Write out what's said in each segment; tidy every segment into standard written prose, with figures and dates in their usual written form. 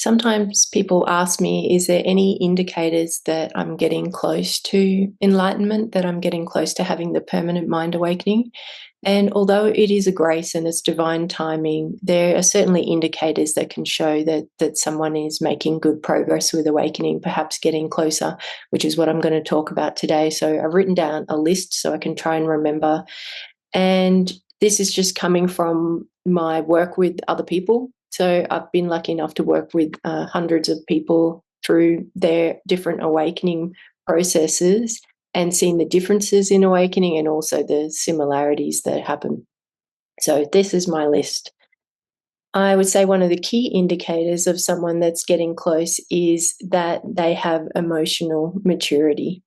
Sometimes people ask me, is there any indicators that I'm getting close to enlightenment, that I'm getting close to having the permanent mind awakening? And although it is a grace and it's divine timing, there are certainly indicators that can show that someone is making good progress with awakening, perhaps getting closer, which is what I'm going to talk about today. So I've written down a list so I can try and remember. And this is just coming from my work with other people. So I've been lucky enough to work with hundreds of people through their different awakening processes and seen the differences in awakening and also the similarities that happen. So this is my list. I would say one of the key indicators of someone that's getting close is that they have emotional maturity.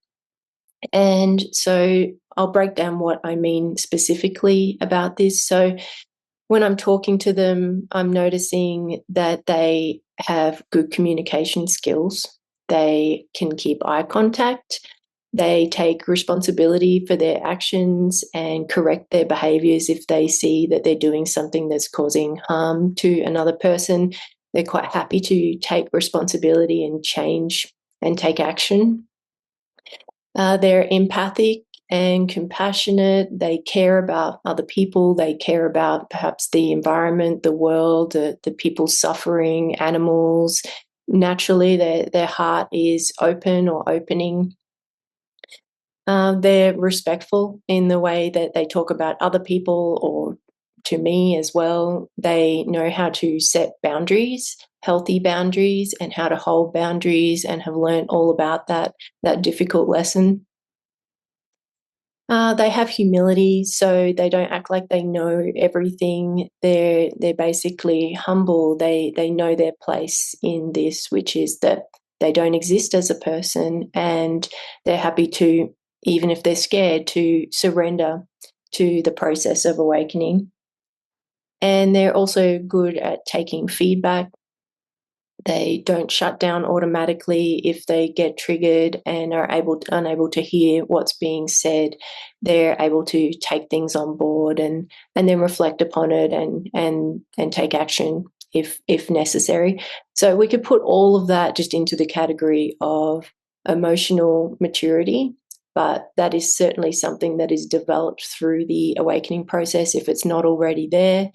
And so I'll break down what I mean specifically about this. So when I'm talking to them, I'm noticing that they have good communication skills. They can keep eye contact. They take responsibility for their actions and correct their behaviors if they see that they're doing something that's causing harm to another person. They're quite happy to take responsibility and change and take action. They're empathic and compassionate. They care about other people. They care about perhaps the environment, the world, the people suffering, animals. Naturally, their heart is open or opening. They're respectful in the way that they talk about other people or to me as well. They know how to set boundaries, healthy boundaries, and how to hold boundaries, and have learned all about that difficult lesson. They have humility, so they don't act like they know everything. They're basically humble. They know their place in this, which is that they don't exist as a person, and they're happy to, even if they're scared, to surrender to the process of awakening. And they're also good at taking feedback. They don't shut down automatically if they get triggered and are unable to hear what's being said. They're able to take things on board and then reflect upon it and take action if necessary. So we could put all of that just into the category of emotional maturity, but that is certainly something that is developed through the awakening process if it's not already there,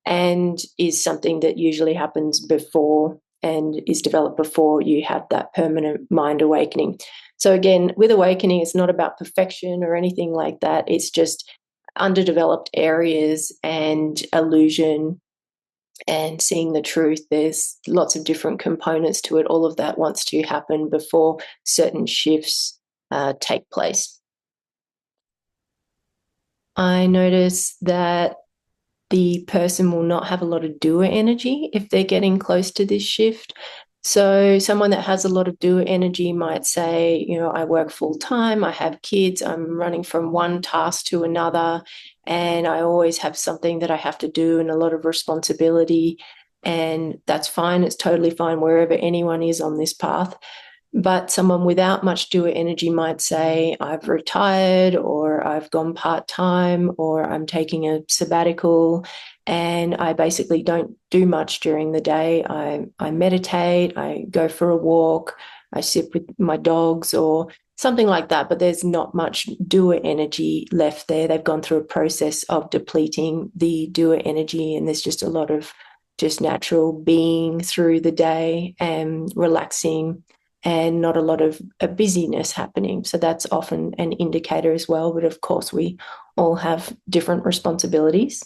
and is something that usually happens before and is developed before you have that permanent mind awakening. So again, with awakening, it's not about perfection or anything like that. It's just underdeveloped areas and illusion and seeing the truth. There's lots of different components to it. All of that wants to happen before certain shifts take place. I notice that the person will not have a lot of doer energy if they're getting close to this shift. So someone that has a lot of doer energy might say, I work full time, I have kids, I'm running from one task to another, and I always have something that I have to do and a lot of responsibility. And that's fine. It's totally fine wherever anyone is on this path. But someone without much doer energy might say, I've retired, or I've gone part-time, or I'm taking a sabbatical, and I basically don't do much during the day. I meditate, I go for a walk, I sit with my dogs or something like that, but there's not much doer energy left there. They've gone through a process of depleting the doer energy, and there's just a lot of just natural being through the day and relaxing, and not a lot of busyness happening. So that's often an indicator as well. But of course, we all have different responsibilities.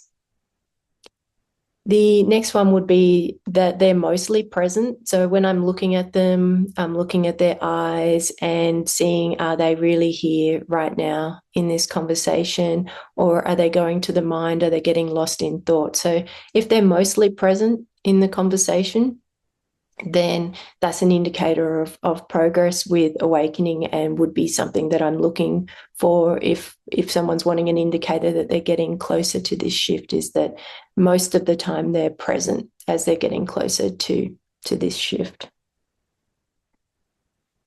The next one would be that they're mostly present. So when I'm looking at them, I'm looking at their eyes and seeing, are they really here right now in this conversation, or are they going to the mind? Are they getting lost in thought? So if they're mostly present in the conversation, then that's an indicator of progress with awakening, and would be something that I'm looking for if someone's wanting an indicator that they're getting closer to this shift, is that most of the time they're present as they're getting closer to this shift.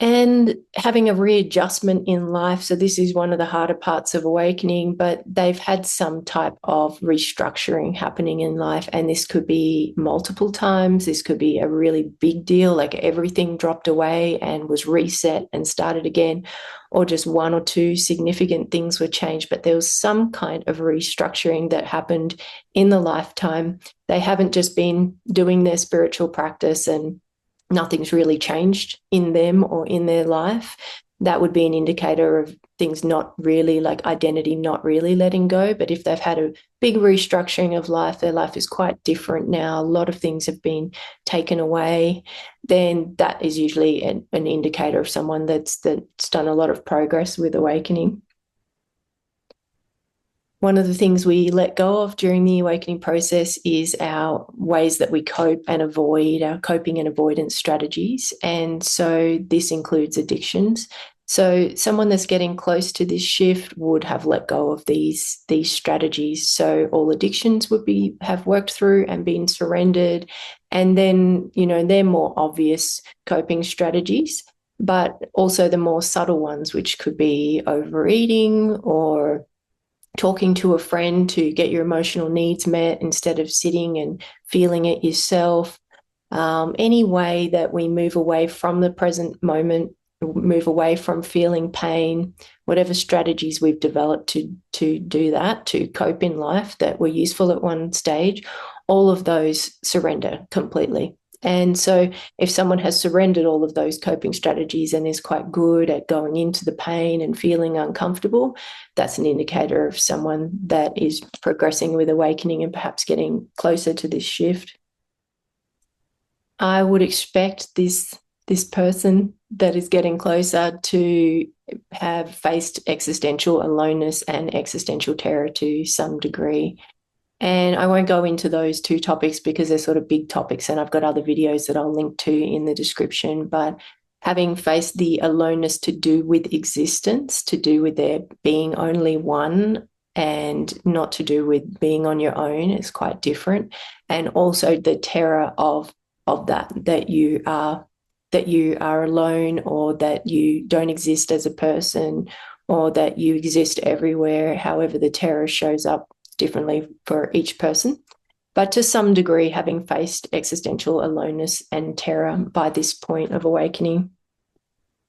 and having a readjustment in life. So this is one of the harder parts of awakening, but they've had some type of restructuring happening in life. And this could be multiple times. This could be a really big deal, like everything dropped away and was reset and started again, or just one or two significant things were changed. But there was some kind of restructuring that happened in the lifetime. They haven't just been doing their spiritual practice and nothing's really changed in them or in their life. That would be an indicator of things not really, like identity not really letting go. But if they've had a big restructuring of life, their life is quite different now, a lot of things have been taken away, then that is usually an indicator of someone that's done a lot of progress with awakening. One of the things we let go of during the awakening process is our ways that we cope and avoid, our coping and avoidance strategies. And so this includes addictions. So someone that's getting close to this shift would have let go of these strategies. So all addictions would have worked through and been surrendered. And then, they're more obvious coping strategies, but also the more subtle ones, which could be overeating or talking to a friend to get your emotional needs met instead of sitting and feeling it yourself. Any way that we move away from the present moment, move away from feeling pain, whatever strategies we've developed to do that, to cope in life that were useful at one stage, all of those surrender completely. And so if someone has surrendered all of those coping strategies and is quite good at going into the pain and feeling uncomfortable, that's an indicator of someone that is progressing with awakening and perhaps getting closer to this shift. I would expect this person that is getting closer to have faced existential aloneness and existential terror to some degree. And I won't go into those two topics because they're sort of big topics, and I've got other videos that I'll link to in the description. But having faced the aloneness to do with existence, to do with there being only one and not to do with being on your own, is quite different. And also the terror of that you are alone, or that you don't exist as a person, or that you exist everywhere. However, the terror shows up differently for each person. But to some degree, having faced existential aloneness and terror by this point of awakening,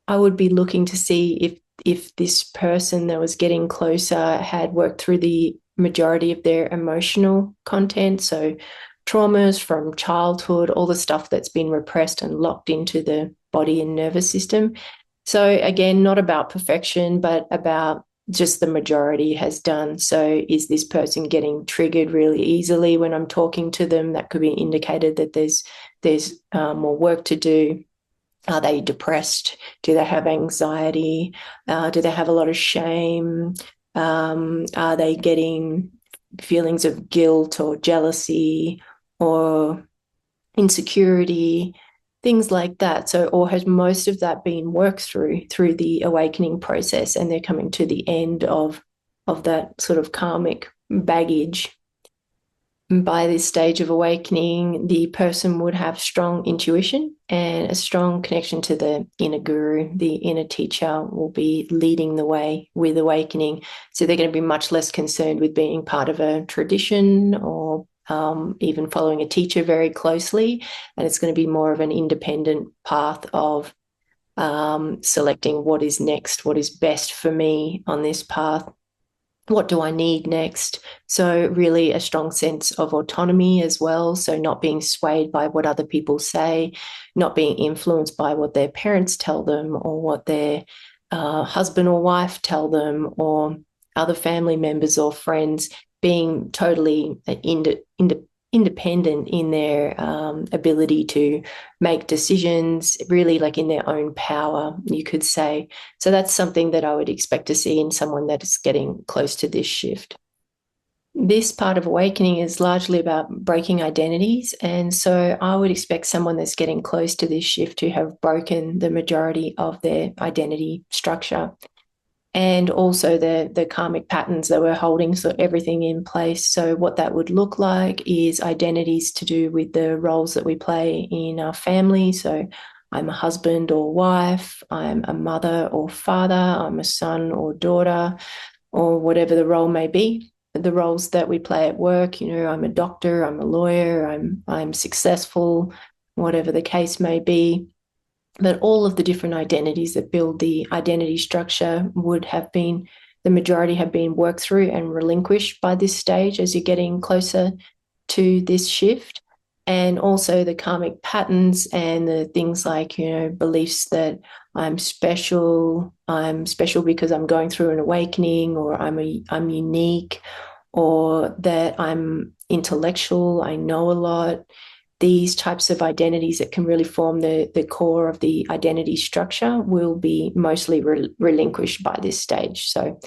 I would be looking to see if this person that was getting closer had worked through the majority of their emotional content. So traumas from childhood, all the stuff that's been repressed and locked into the body and nervous system. So again, not about perfection, but about just the majority has done. So is this person getting triggered really easily when I'm talking to them? That could be indicated that there's more work to do. Are they depressed? Do they have anxiety? Do they have a lot of shame? Are they getting feelings of guilt or jealousy or insecurity? Things like that. So, or has most of that been worked through the awakening process, and they're coming to the end of that sort of karmic baggage? By this stage of awakening, the person would have strong intuition and a strong connection to the inner guru. The inner teacher will be leading the way with awakening. So they're going to be much less concerned with being part of a tradition or even following a teacher very closely. And it's going to be more of an independent path of selecting what is next, what is best for me on this path. What do I need next? So really a strong sense of autonomy as well. So not being swayed by what other people say, not being influenced by what their parents tell them or what their husband or wife tell them or other family members or friends, being totally independent in their ability to make decisions, really like in their own power, you could say. So that's something that I would expect to see in someone that is getting close to this shift. This part of awakening is largely about breaking identities. And so I would expect someone that's getting close to this shift to have broken the majority of their identity structure. And also the karmic patterns that we're holding, so everything in place. So what that would look like is identities to do with the roles that we play in our family. So I'm a husband or wife, I'm a mother or father, I'm a son or daughter, or whatever the role may be. The roles that we play at work, I'm a doctor, I'm a lawyer, I'm successful, whatever the case may be. But all of the different identities that build the identity structure the majority have been worked through and relinquished by this stage as you're getting closer to this shift. And also the karmic patterns and the things like, beliefs that I'm special because I'm going through an awakening, or I'm unique, or that I'm intellectual, I know a lot. These types of identities that can really form the core of the identity structure will be mostly relinquished by this stage. So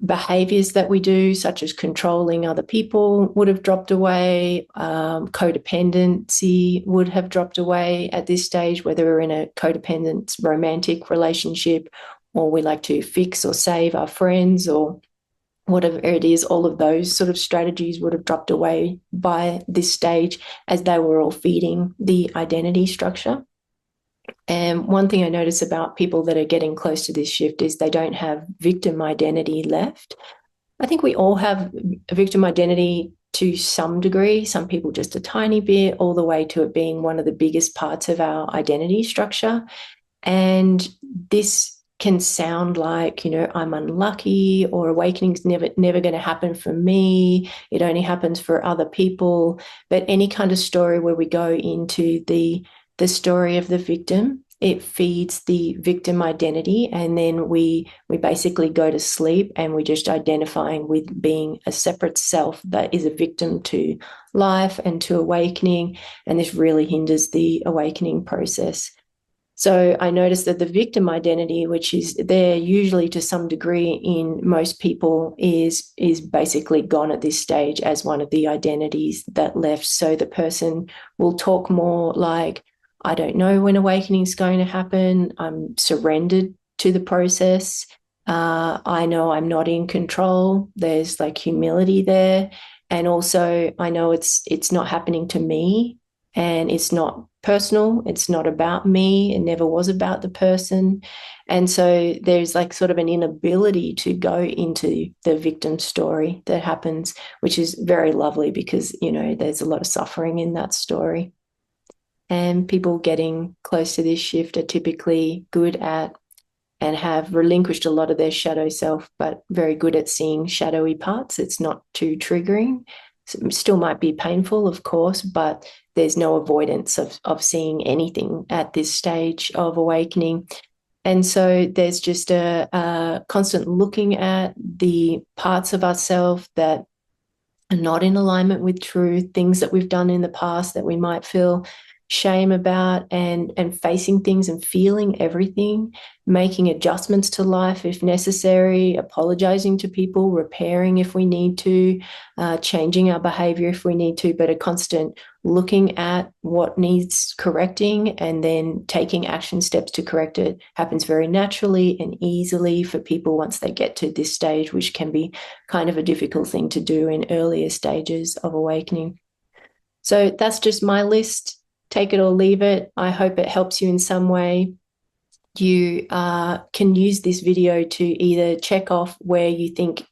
behaviors that we do, such as controlling other people, would have dropped away. Codependency would have dropped away at this stage, whether we're in a codependent romantic relationship, or we like to fix or save our friends, or whatever it is. All of those sort of strategies would have dropped away by this stage, as they were all feeding the identity structure. And one thing I notice about people that are getting close to this shift is they don't have victim identity left. I think we all have a victim identity to some degree, some people just a tiny bit, all the way to it being one of the biggest parts of our identity structure. And this can sound like, I'm unlucky, or awakening's never going to happen for me. It only happens for other people. But any kind of story where we go into the story of the victim, it feeds the victim identity, and then we basically go to sleep and we just identifying with being a separate self that is a victim to life and to awakening, and this really hinders the awakening process. So I noticed that the victim identity, which is there usually to some degree in most people, is basically gone at this stage as one of the identities that left. So the person will talk more like, I don't know when awakening is going to happen. I'm surrendered to the process. I know I'm not in control. There's like humility there. And also I know it's not happening to me, and it's not personal. It's not about me. It never was about the person. And so there's like sort of an inability to go into the victim story that happens, which is very lovely, because, there's a lot of suffering in that story. And people getting close to this shift are typically good at and have relinquished a lot of their shadow self, but very good at seeing shadowy parts. It's not too triggering. It still might be painful, of course, but there's no avoidance of seeing anything at this stage of awakening. And so there's just a constant looking at the parts of ourselves that are not in alignment with truth, things that we've done in the past that we might feel shame about, and facing things and feeling everything, making adjustments to life if necessary, apologizing to people, repairing if we need to, changing our behavior if we need to, but a constant looking at what needs correcting and then taking action steps to correct it happens very naturally and easily for people once they get to this stage, which can be kind of a difficult thing to do in earlier stages of awakening. So that's just my list. Take it or leave it. I hope it helps you in some way. You can use this video to either check off where you think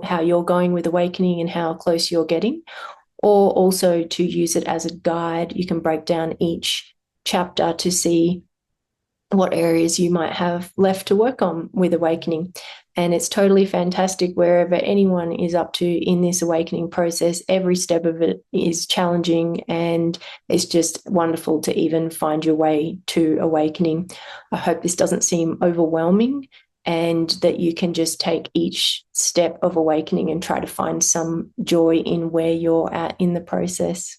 how you're going with awakening and how close you're getting, or also to use it as a guide. You can break down each chapter to see what areas you might have left to work on with awakening. And it's totally fantastic wherever anyone is up to in this awakening process. Every step of it is challenging, and it's just wonderful to even find your way to awakening. I hope this doesn't seem overwhelming, and that you can just take each step of awakening and try to find some joy in where you're at in the process.